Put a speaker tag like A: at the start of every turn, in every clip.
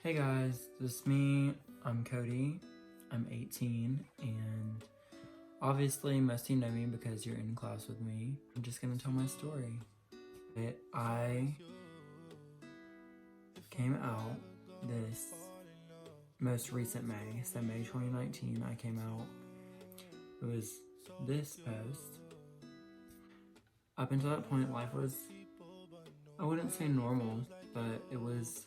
A: Hey guys, this is me. I'm Cody. I'm 18 and obviously most of you know me because you're in class with me. I'm just gonna tell my story. I came out this most recent May, so May 2019 I came out. It was this post. Up until that point life was, I wouldn't say normal, but it was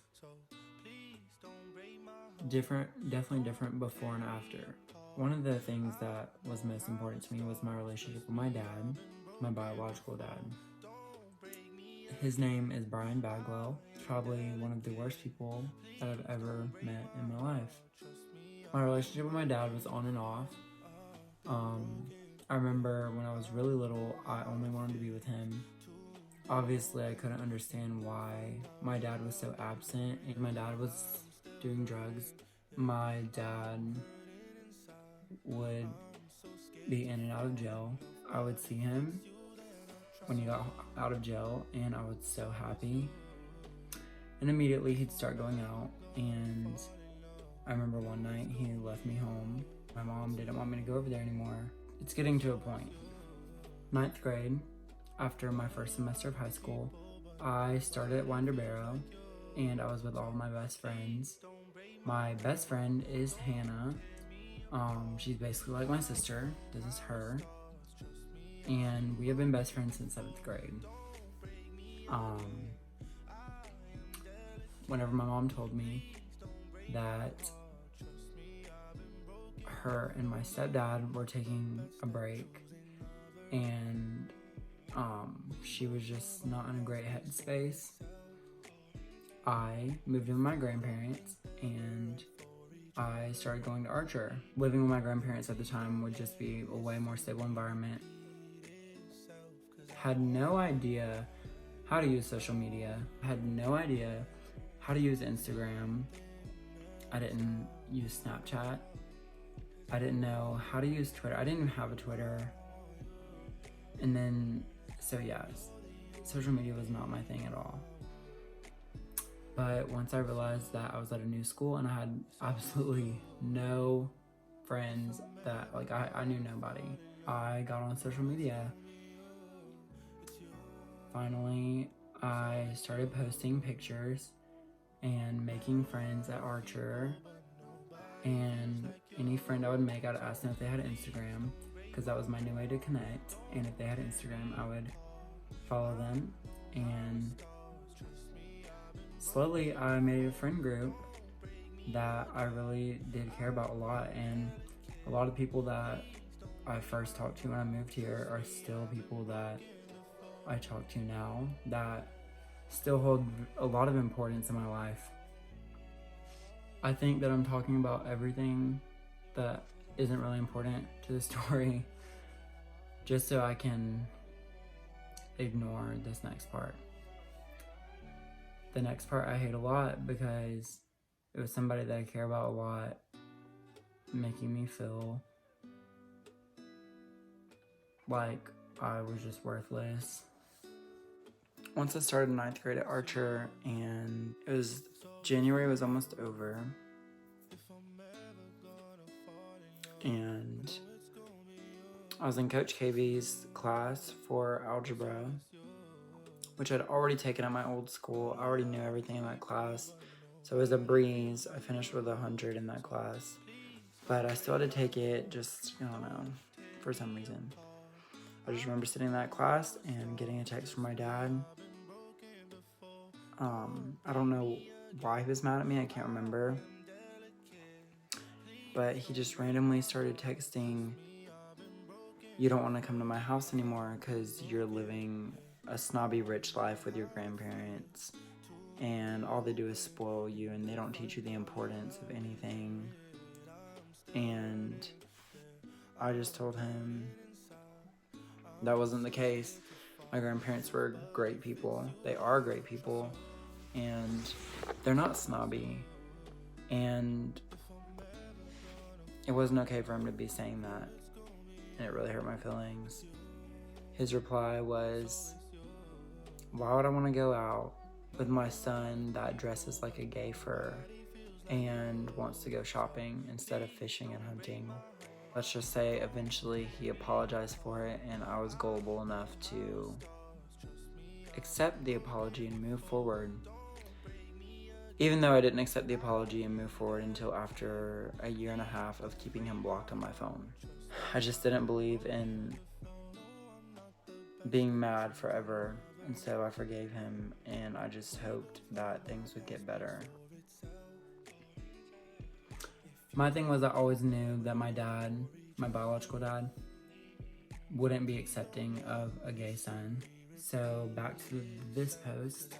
A: definitely different before and after. One of the things that was most important to me was my relationship with my dad, my biological dad. His name is Cody Bagwell. Probably one of the worst people that I've ever met in my life. My relationship with my dad was on and off. I remember when I was really little, I only wanted to be with him. Obviously, I couldn't understand why my dad was so absent, and my dad was doing drugs. My dad would be in and out of jail. I would see him when he got out of jail and I was so happy. And immediately he'd start going out, and I remember one night he left me home. My mom didn't want me to go over there anymore. It's getting to a point. 9th grade, after my first semester of high school, I started at Winder Barrow and I was with all of my best friends. My best friend is Hannah. She's basically like my sister. This is her. And we have been best friends since 7th grade. Whenever my mom told me that her and my stepdad were taking a break and she was just not in a great headspace, I moved in with my grandparents and I started going to Archer. Living with my grandparents at the time would just be a way more stable environment. Had no idea how to use social media. Had no idea how to use Instagram. I didn't use Snapchat. I didn't know how to use Twitter. I didn't even have a Twitter. And then, so yeah, social media was not my thing at all. But once I realized that I was at a new school and I had absolutely no friends, that like I knew nobody, I got on social media. Finally, I started posting pictures and making friends at Archer. And any friend I would make, I'd ask them if they had Instagram, because that was my new way to connect. And if they had Instagram, I would follow them. And slowly I made a friend group that I really did care about a lot, and a lot of people that I first talked to when I moved here are still people that I talk to now that still hold a lot of importance in my life. I think that I'm talking about everything that isn't really important to the story just so I can ignore this next part. The next part I hate a lot because it was somebody that I care about a lot, making me feel like I was just worthless. Once I started 9th grade at Archer, and January was almost over, and I was in Coach KB's class for algebra, which I'd already taken at my old school. I already knew everything in that class, so it was a breeze. I finished with 100 in that class, but I still had to take it, just, I don't know, for some reason. I just remember sitting in that class and getting a text from my dad. I don't know why he was mad at me, I can't remember, but he just randomly started texting, "You don't want to come to my house anymore because you're living a snobby rich life with your grandparents and all they do is spoil you and they don't teach you the importance of anything." And I just told him that wasn't the case. My grandparents were great people. They are great people, and they're not snobby. And it wasn't okay for him to be saying that, and it really hurt my feelings. His reply was, "Why would I want to go out with my son that dresses like a gay fur?" and wants to go shopping instead of fishing and hunting. Let's just say eventually he apologized for it, and I was gullible enough to accept the apology and move forward. Even though I didn't accept the apology and move forward until after a year and a half of keeping him blocked on my phone. I just didn't believe in being mad forever, and so I forgave him, and I just hoped that things would get better. My thing was, I always knew that my dad, my biological dad, wouldn't be accepting of a gay son. So back to this post,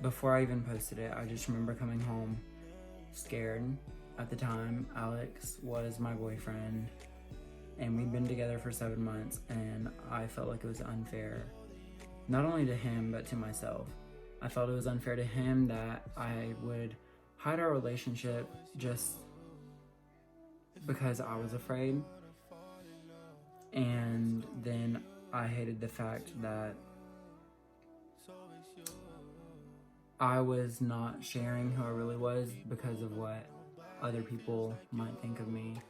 A: before I even posted it, I just remember coming home scared. At the time, Alex was my boyfriend, and we'd been together for 7 months, and I felt like it was unfair, not only to him, but to myself. I felt it was unfair to him that I would hide our relationship just because I was afraid. And then I hated the fact that I was not sharing who I really was because of what other people might think of me.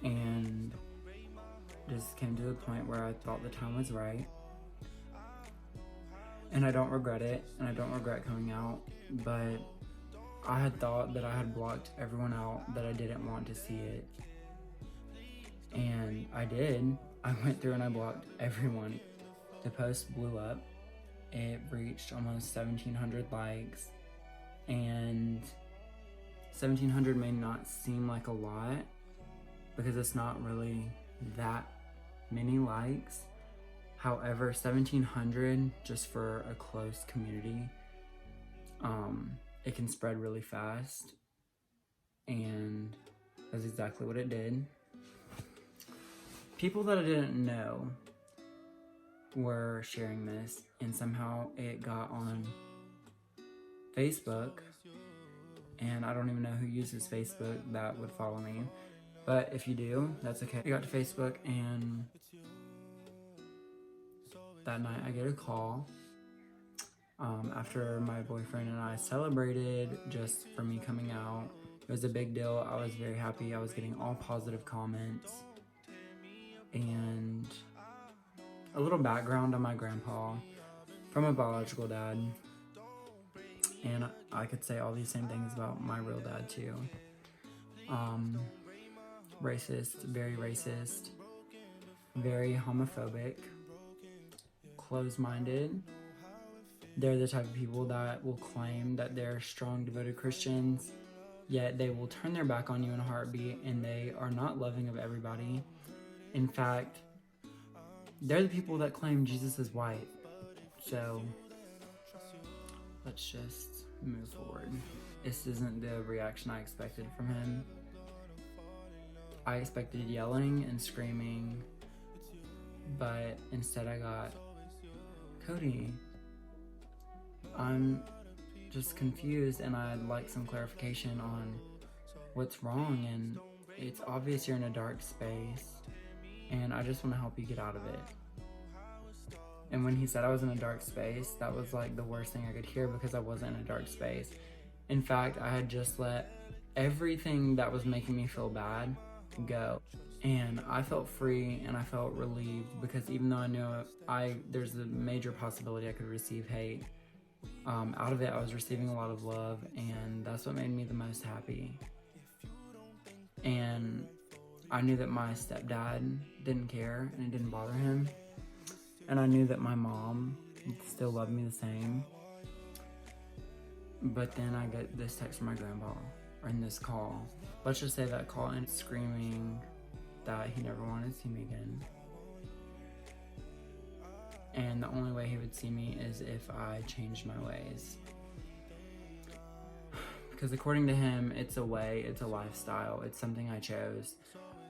A: And just came to the point where I thought the time was right. And I don't regret it, and I don't regret coming out, but I had thought that I had blocked everyone out that I didn't want to see it. And I did. I went through and I blocked everyone. The post blew up. It reached almost 1,700 likes, and 1,700 may not seem like a lot because it's not really that many likes. However, 1,700 just for a close community, it can spread really fast, and that's exactly what it did. People that I didn't know were sharing this, and somehow it got on Facebook, and I don't even know who uses Facebook that would follow me, but if you do, that's okay. I got to Facebook, and that night I get a call after my boyfriend and I celebrated just for me coming out. It was a big deal. I was very happy. I was getting all positive comments. And a little background on my grandpa from a biological dad. And I could say all these same things about my real dad too. Racist, very homophobic, closed-minded. They're the type of people that will claim that they're strong, devoted Christians, yet they will turn their back on you in a heartbeat, and they are not loving of everybody. In fact, they're the people that claim Jesus is white. So let's just move forward. This isn't the reaction I expected from him. I expected yelling and screaming, but instead I got, Cody, I'm just confused and I'd like some clarification on what's wrong, and it's obvious you're in a dark space and I just want to help you get out of it. And when he said I was in a dark space, that was like the worst thing I could hear, because I wasn't in a dark space. In fact, I had just let everything that was making me feel bad go. And I felt free and I felt relieved, because even though I knew there's a major possibility I could receive hate, out of it I was receiving a lot of love, and that's what made me the most happy. And I knew that my stepdad didn't care and it didn't bother him. And I knew that my mom still loved me the same. But then I get this text from my grandpa, or in this call. Let's just say that call ended screaming that he never wanted to see me again. And the only way he would see me is if I changed my ways. Because according to him, it's a way, it's a lifestyle, it's something I chose,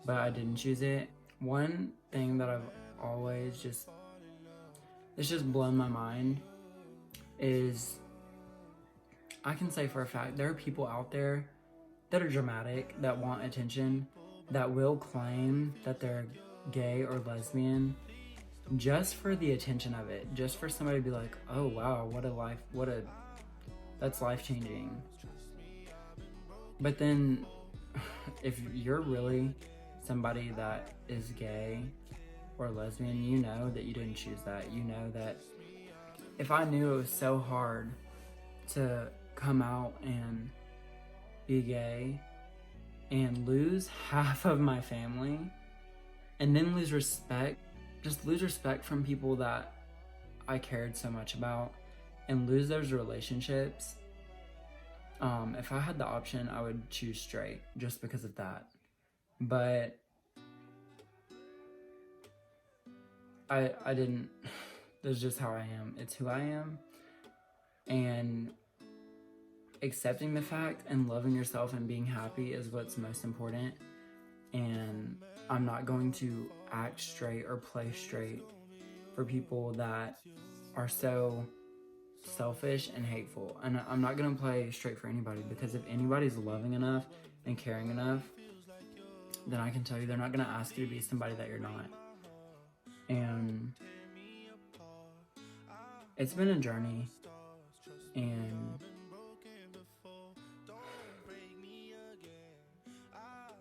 A: but I didn't choose it. One thing that I've always it's just blown my mind is, I can say for a fact, there are people out there that are dramatic, that want attention, that will claim that they're gay or lesbian, just for the attention of it, just for somebody to be like, oh wow, that's life-changing. But then if you're really somebody that is gay or lesbian, you know that you didn't choose that. You know that if I knew it was so hard to come out and be gay and lose half of my family and then lose respect, just lose respect from people that I cared so much about and lose those relationships, if I had the option, I would choose straight just because of that. But I didn't. That's just how I am. It's who I am. And accepting the fact and loving yourself and being happy is what's most important. And I'm not going to act straight or play straight for people that are so selfish and hateful. And I'm not going to play straight for anybody, because if anybody's loving enough and caring enough, then I can tell you they're not going to ask you to be somebody that you're not. And it's been a journey, and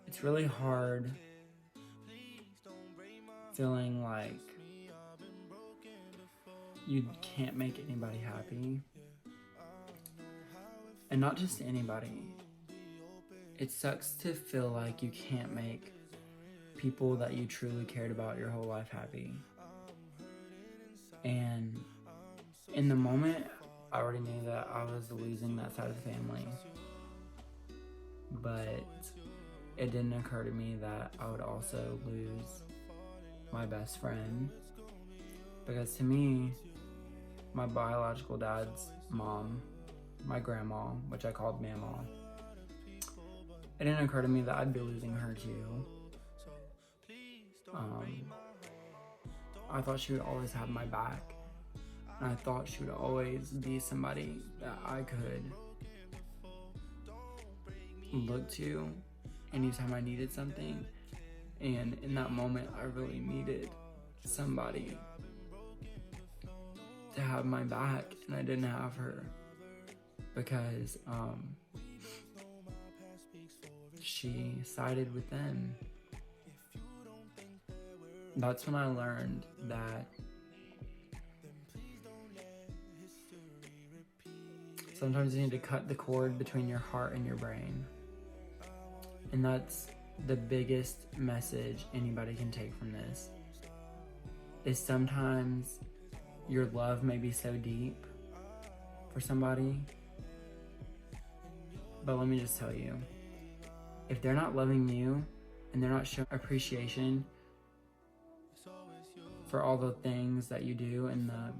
A: it's really hard feeling like you can't make anybody happy. And not just anybody. It sucks to feel like you can't make people that you truly cared about your whole life happy. And in the moment, I already knew that I was losing that side of the family. But it didn't occur to me that I would also lose my best friend. Because to me, my biological dad's mom, my grandma, which I called Mama, it didn't occur to me that I'd be losing her too. I thought she would always have my back. And I thought she would always be somebody that I could look to anytime I needed something. And in that moment, I really needed somebody to have my back, and I didn't have her because she sided with them. That's when I learned that sometimes you need to cut the cord between your heart and your brain. And that's the biggest message anybody can take from this, is sometimes your love may be so deep for somebody, but let me just tell you, if they're not loving you and they're not showing appreciation for all the things that you do and the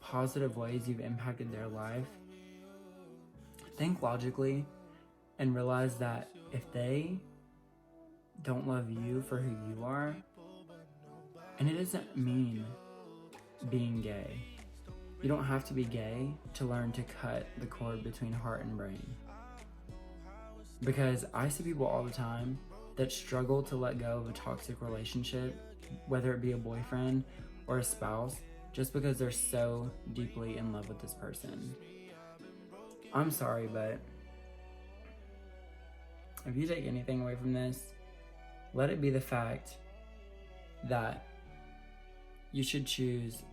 A: positive ways you've impacted their life, think logically and realize that if they don't love you for who you are, and it doesn't mean being gay. You don't have to be gay to learn to cut the cord between heart and brain. Because I see people all the time that struggle to let go of a toxic relationship, whether it be a boyfriend or a spouse, just because they're so deeply in love with this person. I'm sorry, but if you take anything away from this, let it be the fact that you should choose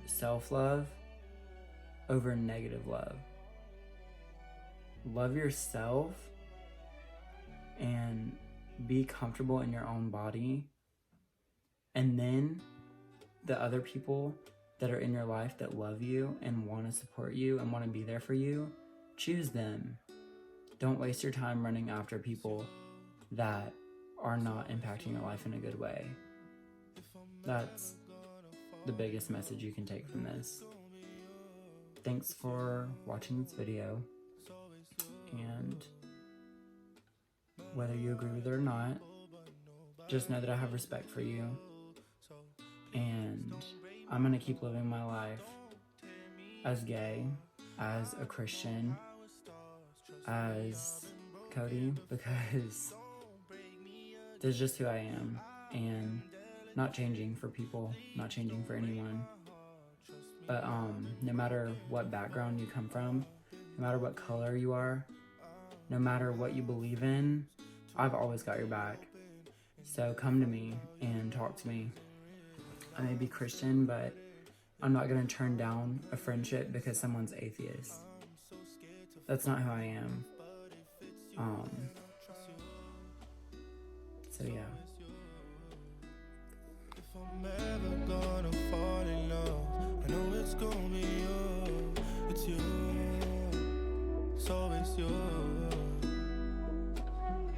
A: self-love over negative love. Love yourself and be comfortable in your own body. And then the other people that are in your life that love you and want to support you and want to be there for you, choose them. Don't waste your time running after people that are not impacting your life in a good way. That's the biggest message you can take from this. Thanks for watching this video, and whether you agree with it or not, just know that I have respect for you, and I'm gonna keep living my life as gay, as a Christian, as Cody, because this is just who I am. And not changing for people, not changing for anyone. But no matter what background you come from, no matter what color you are, no matter what you believe in, I've always got your back. So come to me and talk to me. I may be Christian, but I'm not going to turn down a friendship because someone's atheist. That's not who I am. So yeah.
B: If I'm ever gonna fall in love, I know it's gonna be you. It's you, it's always you.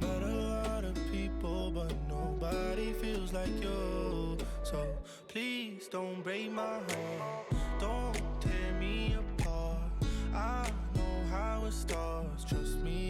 B: Met a lot of people, but nobody feels like you. So please don't break my heart, don't tear me apart. I know how it starts, trust me.